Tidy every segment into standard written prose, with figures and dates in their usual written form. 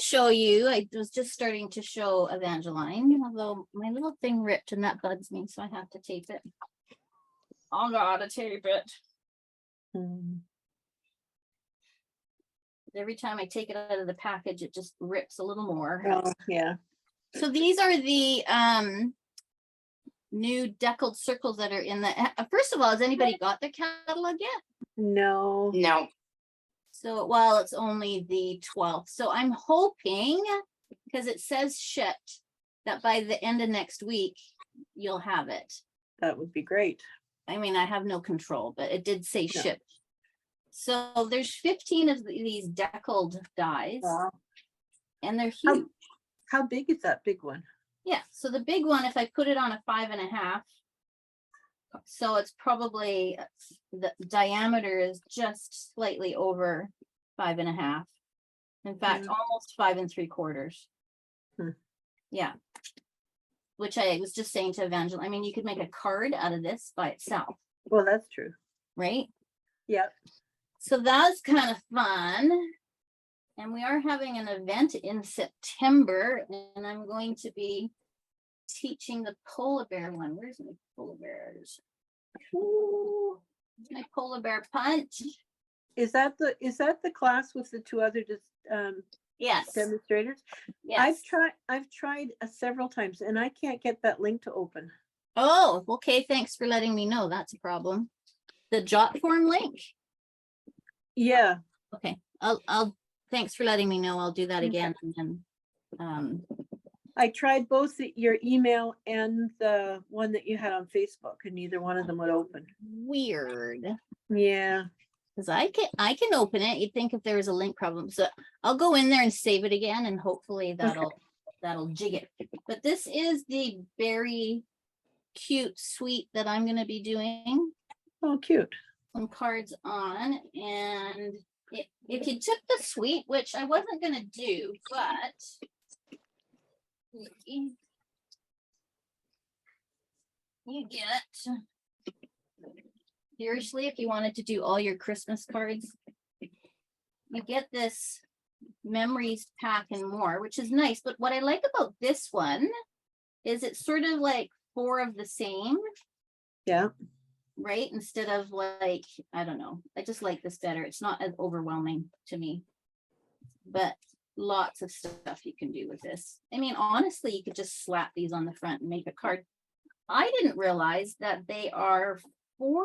show you. I was just starting to show Evangeline, although my little thing ripped and that bugs me, so I have to tape it. I gotta tape it. Every time I take it out of the package, it just rips a little more. Oh, yeah. So these are the new deckled circles that are in the. First of all, has anybody got the catalog yet? No. No. So, well, it's only the 12th. So I'm hoping, because it says shipped, that by the end of next week, you'll have it. That would be great. I mean, I have no control, but it did say No. shipped. So there's 15 of these deckled dies, Wow. and they're huge. How big is that big one? Yeah, so the big one, if I put it on a 5.5, so it's probably, the diameter is just slightly over 5.5. In fact, almost 5 3/4. Yeah. Which I was just saying to Evangeline, I mean, you could make a card out of this by itself, Well, that's true. right? Yep. So that's kind of fun. And we are having an event in September, and I'm going to be teaching the polar bear one. Where's my polar bears? Ooh, my polar bear punch. Is that the class with the two other Yes. demonstrators? Yes. I've tried several times and I can't get that link to open. Oh, okay. Thanks for letting me know. That's a problem. The jot form link. Yeah. Okay. I'll thanks for letting me know. I'll do that again. And then I tried both your email and the one that you had on Facebook, and neither one of them would open. weird. Yeah. Because I can open it. You'd think if there was a link problem. So I'll go in there and save it again, and hopefully that'll jig it. But this is the very cute suite that I'm going to be doing Oh, cute. some cards on. And if you took the suite, which I wasn't going to do, but you get, seriously, if you wanted to do all your Christmas cards, you get this memories pack and more, which is nice. But what I like about this one is it's sort of like 4 of the same. Yeah. Right? Instead of like, I don't know. I just like this better. It's not as overwhelming to me. But lots of stuff you can do with this. I mean, honestly, you could just slap these on the front and make a card. I didn't realize that they are 4,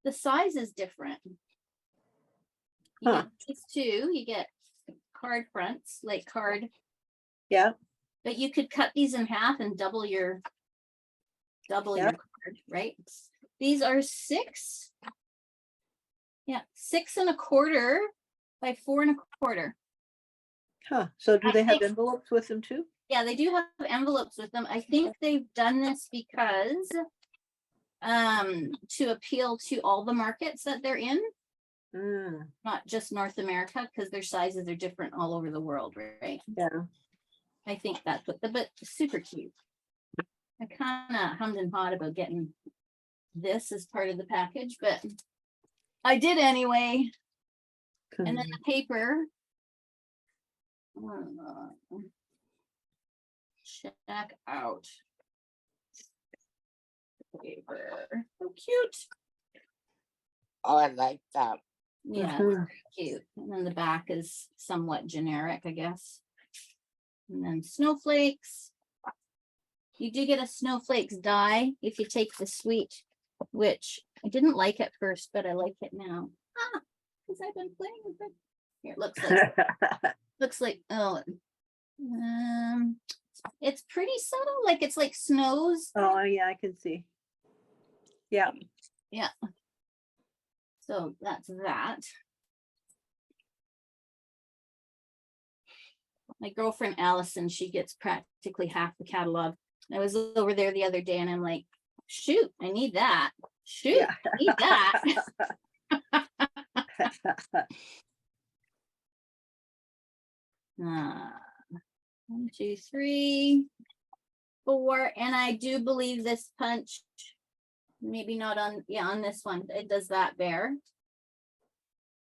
the size is different. You get these 2, you get card fronts, like card. Yeah. But you could cut these in half and double your card, right? These are 6. Yeah, 6 1/4 by 4 1/4. Huh. So do they have think- envelopes with them too? Yeah, they do have envelopes with them. I think they've done this because to appeal to all the markets that they're in, not just North America, because their sizes are different all over the world, right? Yeah. I think that's what but super cute. I kind of hummed and hawed about getting this as part of the package, but I did anyway. And then the paper. Check out paper. So cute. Oh, I like that. Yeah, very cute. And then the back is somewhat generic, I guess. And then snowflakes. You do get a snowflakes die if you take the suite, which I didn't like at first, but I like it now. Because I've been playing with it. Here, it looks like it's pretty subtle, like it's like snows. Oh yeah, I can see. Yeah. Yeah. So that's that. My girlfriend Allison, she gets practically half the catalog. I was over there the other day and I'm like, shoot, I need that. Shoot, Yeah. I need that. 1, 2, 3, 4, and I do believe this punch, maybe not on this one, it does that bear,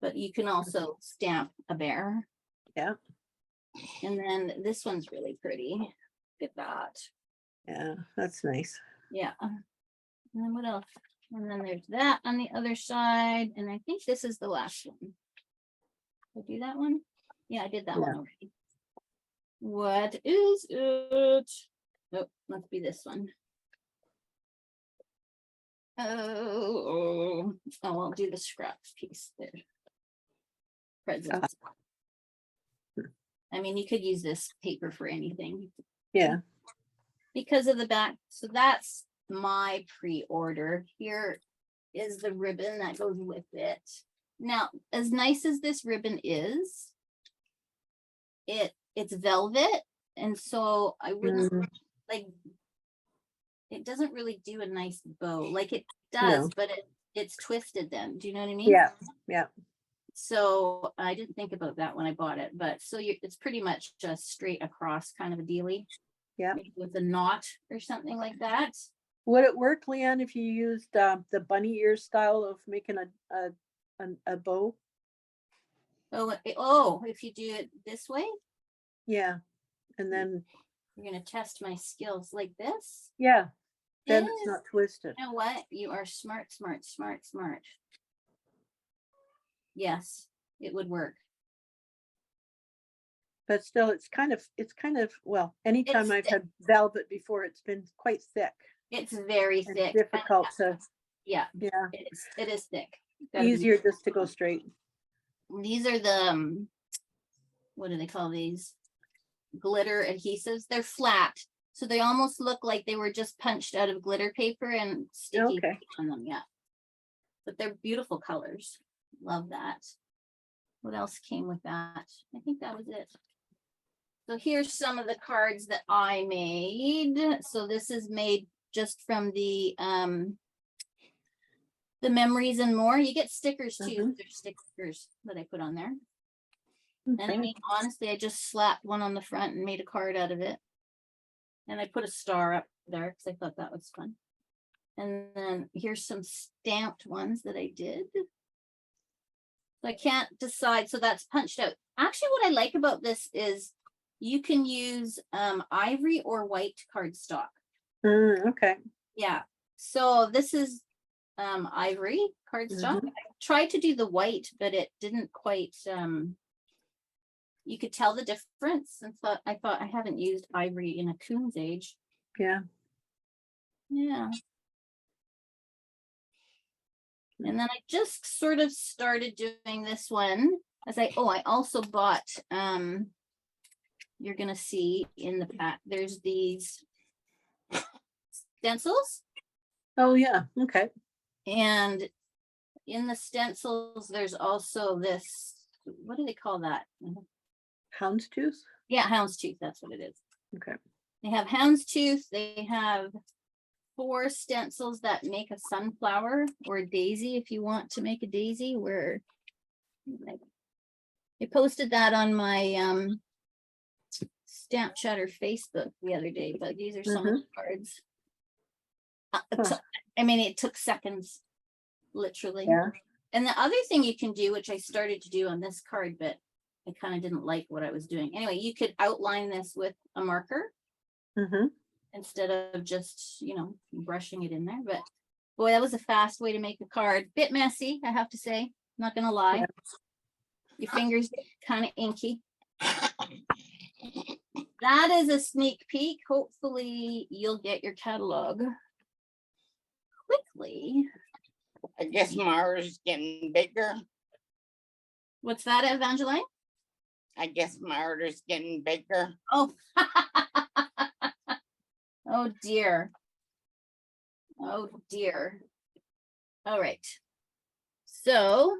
but you can also stamp a bear. Yeah. And then this one's really pretty. Look at that. Yeah, that's nice. Yeah. And then what else? And then there's that on the other side. And I think this is the last one. Did I do that one? Yeah, I did that one Yeah. already. What is it? Oh, must be this one. Oh, I'll do the scrap piece there. Presents. I mean, you could use this paper for anything Yeah. because of the back. So that's my pre-order. Here is the ribbon that goes with it. Now, as nice as this ribbon is, it's velvet, and so I wouldn't like. It doesn't really do a nice bow. Like it does, No. but it's twisted. Then, do you know what I mean? Yeah. Yeah. So I didn't think about that when I bought it, but so it's pretty much just straight across kind of a dealie. Yeah. Maybe with a knot or something like that. Would it work, Leanne, if you used the bunny ear style of making a bow? Oh, if you do it this way, Yeah. And then, you're gonna test my skills like this. yeah, then Yes. it's not twisted. You know what? You are smart, smart, smart, smart. Yes, it would work. But still, it's kind of, well, anytime It's I've thick. had velvet before, it's been quite thick It's very and thick. difficult to, Yeah, yeah, it is thick. Gotta be- easier just to go straight. These are the what do they call these? Glitter adhesives. They're flat, so they almost look like they were just punched out of glitter paper and sticky Okay. on them. Yeah, but they're beautiful colors. Love that. What else came with that? I think that was it. So here's some of the cards that I made. So this is made just from the memories and more. You get stickers too. There's stickers that I put on there. And I mean, honestly, I just slapped one on the front and made a card out of it. And I put a star up there because I thought that was fun. And then here's some stamped ones that I did. So I can't decide. So that's punched out. Actually, what I like about this is you can use ivory or white cardstock. Okay. Yeah. So this is ivory cardstock. I tried to do the white, but it didn't quite you could tell the difference. And I thought I haven't used ivory in a coon's age. Yeah. Yeah. And then I just sort of started doing this one as I also bought you're gonna see in the pack there's these stencils. Oh yeah. Okay. And in the stencils there's also this, what do they call that? Houndstooth? Yeah, houndstooth, that's what it is. Okay. They have houndstooth, they have 4 stencils that make a sunflower or a daisy if you want to make a daisy, where I posted that on my Stamp Shutter Facebook the other day, but these are some of the cards. I mean, it took seconds, literally. Yeah. And the other thing you can do, which I started to do on this card, but I kind of didn't like what I was doing. Anyway, you could outline this with a marker instead of just, brushing it in there. But boy, that was a fast way to make a card. Bit messy, I have to say. Not gonna lie. Yeah. Your fingers kind of inky. That is a sneak peek. Hopefully you'll get your catalog quickly. I guess my order's getting bigger. What's that, Evangeline? I guess my order's getting bigger. Oh. Oh dear. Oh dear. All right. So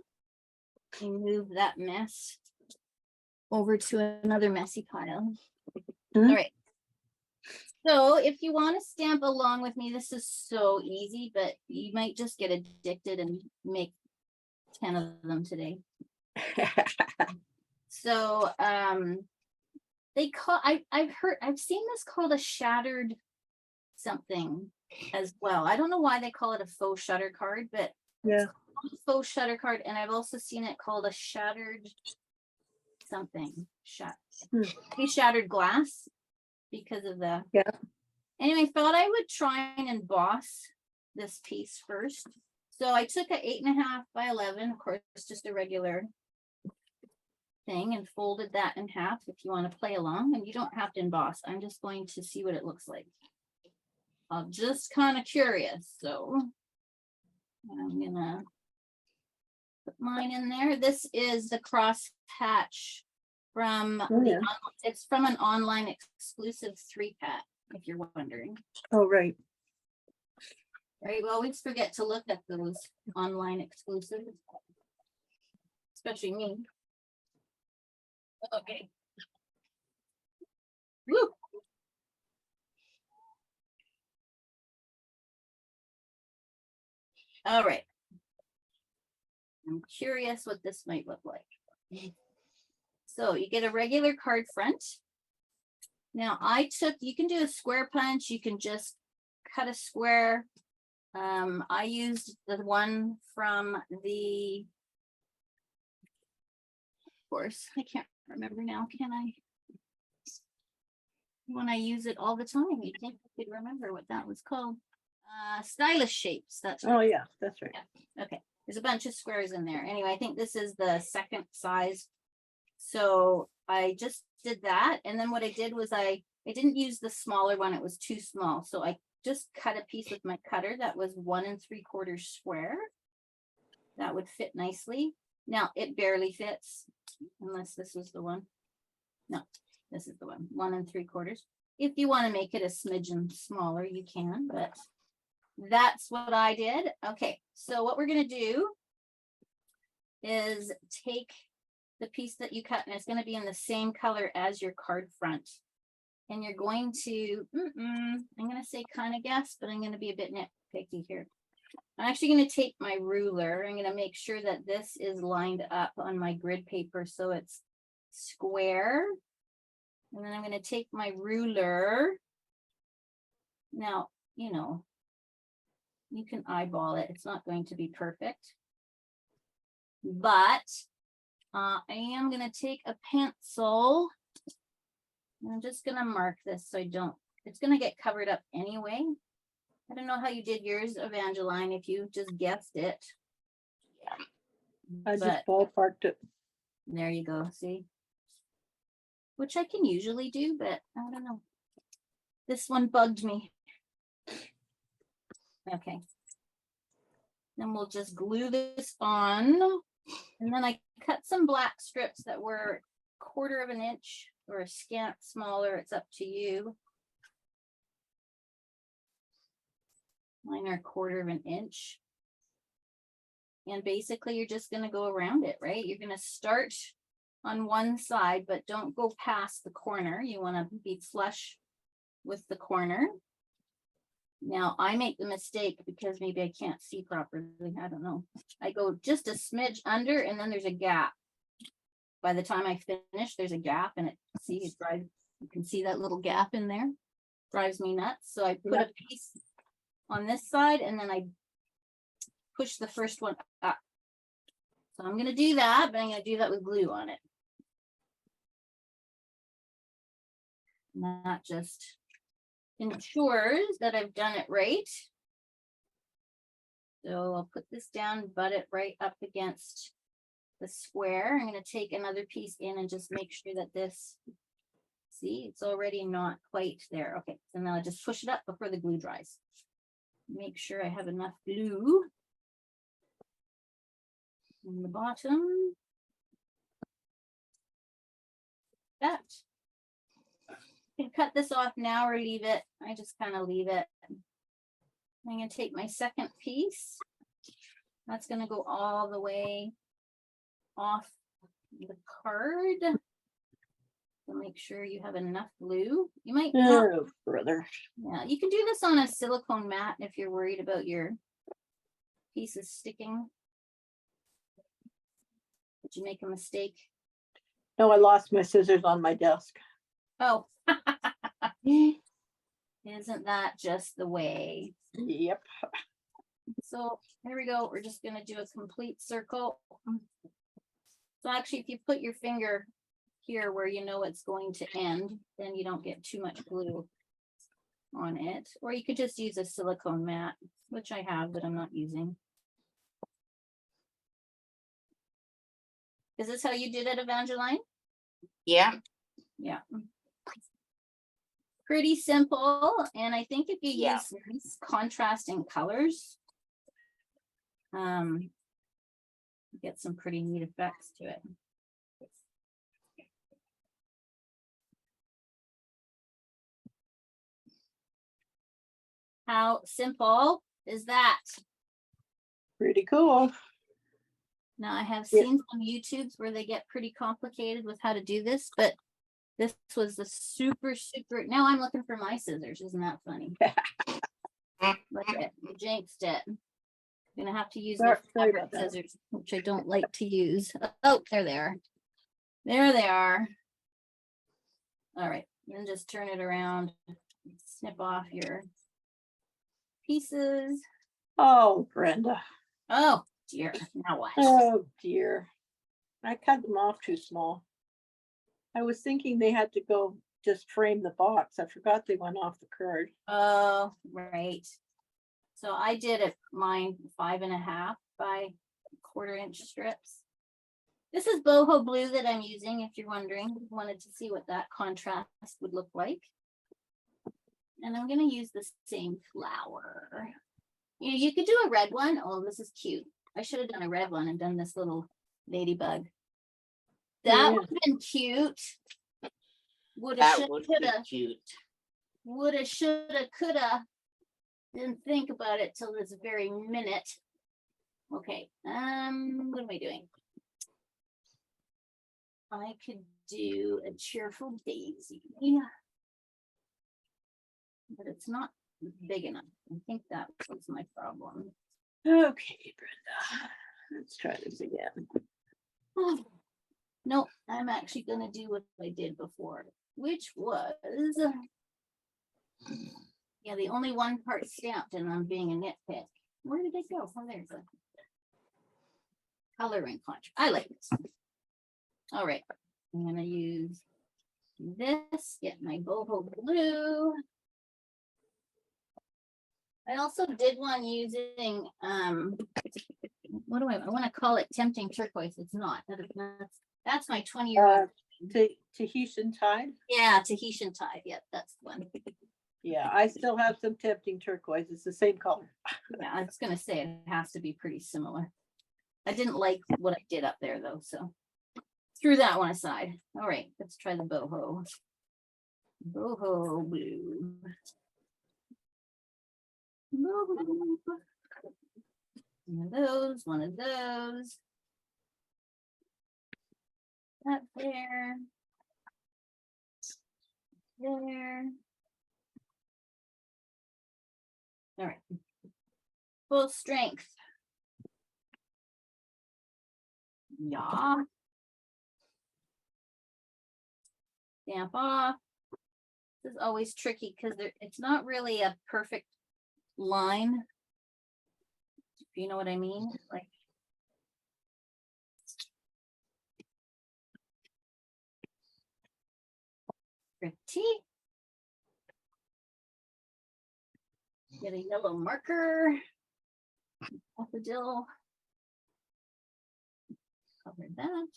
we move that mess over to another messy pile. All right. So if you want to stamp along with me, this is so easy, but you might just get addicted and make 10 of them today. So I've seen this called a shattered something as well. I don't know why they call it a faux shutter card, but yeah, faux shutter card. And I've also seen it called a shattered something shut. Hmm. He shattered glass because of the. Yeah. Anyway, I thought I would try and emboss this piece first. So I took a 8.5 by 11, of course, just a regular thing, and folded that in half if you want to play along, and you don't have to emboss. I'm just going to see what it looks like. I'm just kind of curious, so I'm gonna put mine in there. This is the cross hatch from yeah. it's from an online exclusive 3-pack, if you're wondering. Oh, right. Right, we always forget to look at those online exclusives, especially me. Okay. Woo. All right. I'm curious what this might look like. So you get a regular card front. Now you can do a square punch, you can just cut a square. I used the one from the, of course, I can't remember now, can I? When I use it all the time, you'd think I could remember what that was called. Stylish Shapes, that's right. Oh, yeah, that's right. Okay, there's a bunch of squares in there. Anyway, I think this is the second size. So I just did that. And then what I did was I didn't use the smaller one. It was too small. So I just cut a piece with my cutter that was 1 3/4 square. That would fit nicely. Now it barely fits unless this was the one. No, this is the one, 1 3/4. If you want to make it a smidgen smaller, you can, but that's what I did. Okay, so what we're going to do is take the piece that you cut, and it's going to be in the same color as your card front. And you're going to, I'm going to say kind of guess, but I'm going to be a bit nitpicky here. I'm actually going to take my ruler. I'm going to make sure that this is lined up on my grid paper so it's square. And then I'm going to take my ruler. Now, you know, you can eyeball it. It's not going to be perfect. But I am going to take a pencil. I'm just going to mark this so I don't, it's going to get covered up anyway. I don't know how you did yours, Evangeline, if you just guessed it. I just ballparked it. There you go, see? Which I can usually do, but I don't know. This one bugged me. Okay. Then we'll just glue this on. And then I cut some black strips that were 1/4 of an inch or a scant smaller. It's up to you. Mine are 1/4 of an inch. And basically you're just going to go around it, right? You're going to start on one side, but don't go past the corner. You want to be flush with the corner. Now I make the mistake because maybe I can't see properly. I don't know. I go just a smidge under and then there's a gap. By the time I finish, there's a gap and it drives, you can see that little gap in there. Drives me nuts. So I put a piece on this side and then I push the first one up. So I'm going to do that, but I'm going to do that with glue on it. And that just ensures that I've done it right. So I'll put this down, butt it right up against the square. I'm going to take another piece in and just make sure that this, see, it's already not quite there. Okay, so now I just push it up before the glue dries. Make sure I have enough glue on the bottom. That. You can cut this off now or leave it. I just kind of leave it. I'm going to take my second piece. That's going to go all the way off the card. So make sure you have enough glue. You might not. Oh, brother. Yeah, you can do this on a silicone mat if you're worried about your pieces sticking. Did you make a mistake? No, I lost my scissors on my desk. Oh, isn't that just the way? Yep. So here we go. We're just going to do a complete circle. So actually, if you put your finger here where you know it's going to end, then you don't get too much glue on it. Or you could just use a silicone mat, which I have, but I'm not using. Is this how you did it, Evangeline? Yeah, Yeah. Pretty simple. And I think if you Yeah. use these contrasting colors, get some pretty neat effects to it. How simple is that? Pretty cool. Now I have Yeah. seen some YouTubes where they get pretty complicated with how to do this, but this was the super, now I'm looking for my scissors. Isn't that funny? Look at you jinxed it. Gonna have to use the Sorry fabric about that. scissors, which I don't like to use. Oh, there they are. There they are. All right, then just turn it around, snip off your pieces. Oh, Brenda. Oh dear, now what? Oh, dear. I cut them off too small. I was thinking they had to go just frame the box. I forgot they went off the card. Oh, right. So I did it mine 5.5 by 1/4 inch strips. This is boho blue that I'm using, if you're wondering. Wanted to see what that contrast would look like. And I'm gonna use the same flower. You could do a red one. Oh, this is cute. I should have done a red one and done this little ladybug. That Yeah. would have been cute. Woulda, that shoulda, would be coulda. cute. Woulda, shoulda, coulda. Didn't think about it till this very minute. Okay, what am I doing? I could do a cheerful daisy. But it's not big enough. I think that was my problem. Okay, Brenda. Let's try this again. Oh, no, I'm actually gonna do what I did before, which was, yeah, the only one part stamped and I'm being a nitpick. Where did it go? Oh, there's a coloring contrast. I like this. All right, I'm gonna use this, get my boho blue. I also did one using, what do I want to call it? Tempting turquoise. It's not. That's my 20-year-old. Tahitian tide. Yeah, Tahitian tide. Yeah, that's the one. Yeah, I still have some tempting turquoise. It's the same color. Yeah, I was gonna say it has to be pretty similar. I didn't like what I did up there though, so threw that one aside. All right, let's try the boho. Boho blue. Boho blue. One of those, one of those. Up there. There. All right. Full strength. Yeah. Stamp off. This is always tricky because it's not really a perfect line. If you know what I mean? Like pretty. Get a yellow marker. Daffodil. Cover that.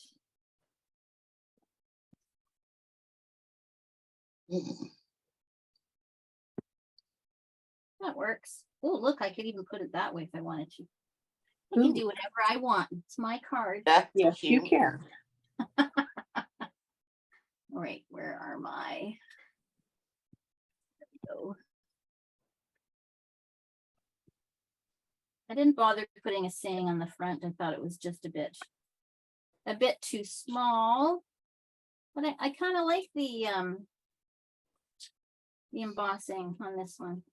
That works. Oh, look, I could even put it that way if I wanted to. I can do whatever I want. It's my card. That's Yes, you cute. can. All right, where are my? There we go. I didn't bother putting a saying on the front. I thought it was just a bit too small. But I kind of like the embossing on this one.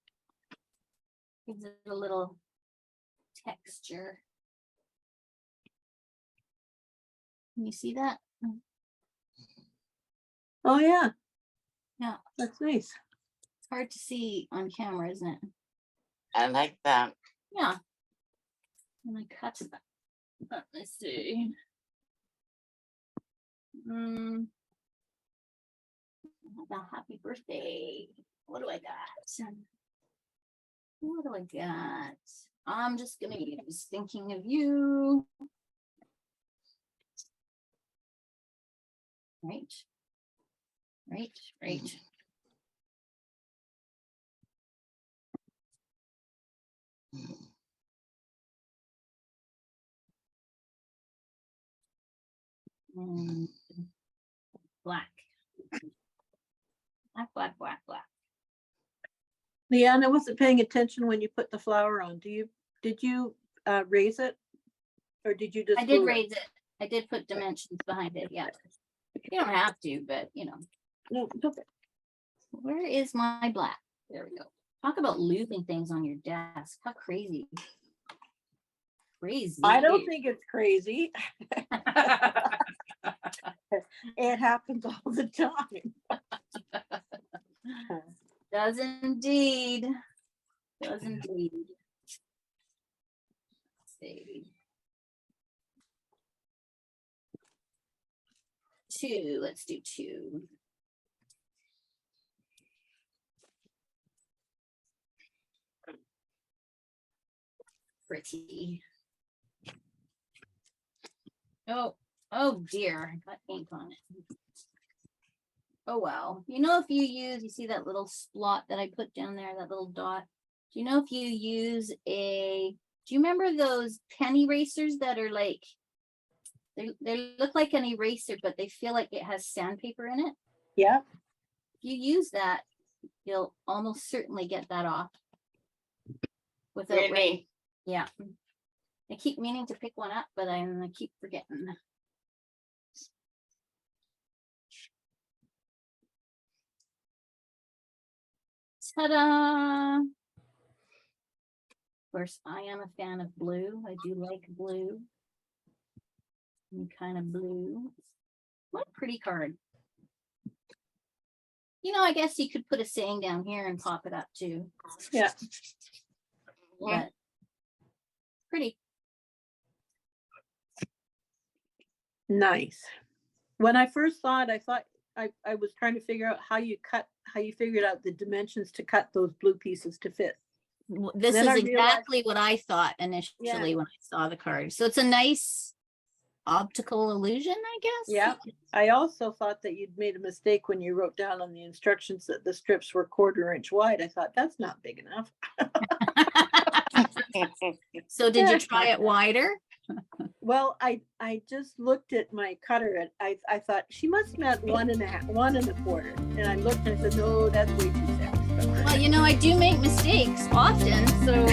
Gives it a little texture. Can you see that? Oh, yeah. Yeah. That's nice. It's hard to see on camera, isn't it? I like that. Yeah. And I cut that. Let's see. Happy birthday. What do I got? What do I got? I'm just gonna use thinking of you. Right. Right. And black. Black. Leanne, I wasn't paying attention when you put the flower on. Did you raise it? Or did you just? I did glue it? raise it. I did put dimensions behind it. Yeah. You don't have to, but you know. No, okay. Where is my black? There we go. Talk about losing things on your desk. How crazy. Crazy. I don't think it's crazy. It happens all the time. Does indeed. Does indeed. Let's see. 2. Let's do 2. Pretty. Oh dear, I got ink on it. Oh well. You know, if you see that little splot that I put down there, that little dot? Do you know if you use do you remember those pen erasers that are like, they look like an eraser, but they feel like it has sandpaper in it? Yeah. If you use that, you'll almost certainly get that off. Without Really? Yeah. I keep meaning to pick one up, but I keep forgetting. Ta-da! Of course, I am a fan of blue. I do like blue. Any kind of blue. What a pretty card. You know, I guess you could put a saying down here and pop it up too. Yeah. But pretty. Nice. When I first saw it, I thought I was trying to figure out how you figured out the dimensions to cut those blue pieces to fit. This Then is I realized- exactly what I thought initially Yeah. when I saw the card. So it's a nice optical illusion, I guess. Yeah. I also thought that you'd made a mistake when you wrote down on the instructions that the strips were 1/4 inch wide. I thought that's not big enough. So did you Yeah. try it wider? Well, I just looked at my cutter and I thought she must have meant 1.5, 1.25. And I looked and I said, oh, that's way too fast. Well, you know, I do make mistakes often, so